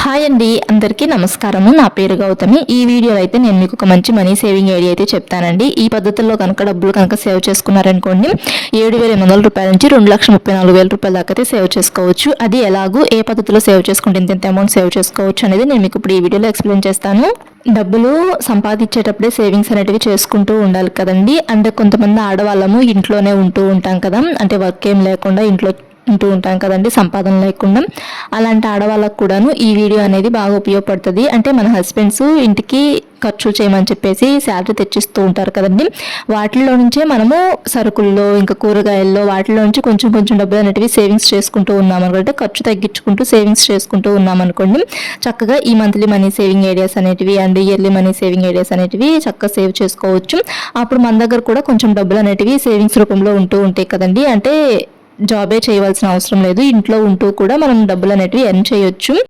Hi అండి, అందరికీ నమస్కారము. నా పేరు గౌతమి. ఈ వీడియోలో అయితే నేను మీకు ఒక మంచి మనీ సేవింగ్ ఐడియా అయితే చెప్తానండి. ఈ పద్ధతుల్లో కనుక డబ్బులు కనుక సేవ్ చేసుకున్నారనుకోండి, 7,800 రూపాయల నుంచి 2,34,000 రూపాయల దాకా అయితే సేవ్ చేసుకోవచ్చు. అది ఎలాగూ, ఏ పద్ధతిలో సేవ్ చేసుకుంటే ఇంత అమౌంట్ సేవ్ చేసుకోవచ్చు అనేది నేను మీకు ఇప్పుడు ఈ వీడియోలో ఎక్స్ప్లెయిన్ చేస్తాను. డబ్బులు సంపాదించేటప్పుడే సేవింగ్స్ అనేటివి చేసుకుంటూ ఉండాలి కదండి. అంటే కొంతమంది ఆడవాళ్ళము ఇంట్లోనే ఉంటూ ఉంటాం కదా, అంటే వర్క్ ఏం లేకుండా ఇంట్లో ఉంటూ ఉంటాం కదండి, సంపాదన లేకుండా. అలాంటి ఆడవాళ్ళకు కూడాను ఈ వీడియో అనేది బాగా ఉపయోగపడుతుంది. అంటే మన హస్బెండ్స్ ఇంటికి ఖర్చు చేయమని చెప్పేసి శాలరీ తెచ్చిస్తూ ఉంటారు కదండి, వాటిల్లో నుంచే మనము సరుకుల్లో ఇంకా కూరగాయల్లో వాటిలో నుంచి కొంచెం కొంచెం డబ్బులు అనేటివి సేవింగ్స్ చేసుకుంటూ ఉన్నామనుకుంటే, ఖర్చు తగ్గించుకుంటూ సేవింగ్స్ చేసుకుంటూ ఉన్నామనుకోండి, చక్కగా ఈ మంత్లీ మనీ సేవింగ్ ఐడియాస్ అనేటివి and yearly money saving ideas అనేటివి చక్కగా సేవ్ చేసుకోవచ్చు. అప్పుడు మన దగ్గర కూడా కొంచెం డబ్బులు అనేటివి సేవింగ్స్ రూపంలో ఉంటూ ఉంటాయి కదండి. అంటే జాబే చేయవలసిన అవసరం లేదు, ఇంట్లో ఉంటూ కూడా మనం డబ్బులు అనేటివి ఎర్న్ చేయొచ్చు.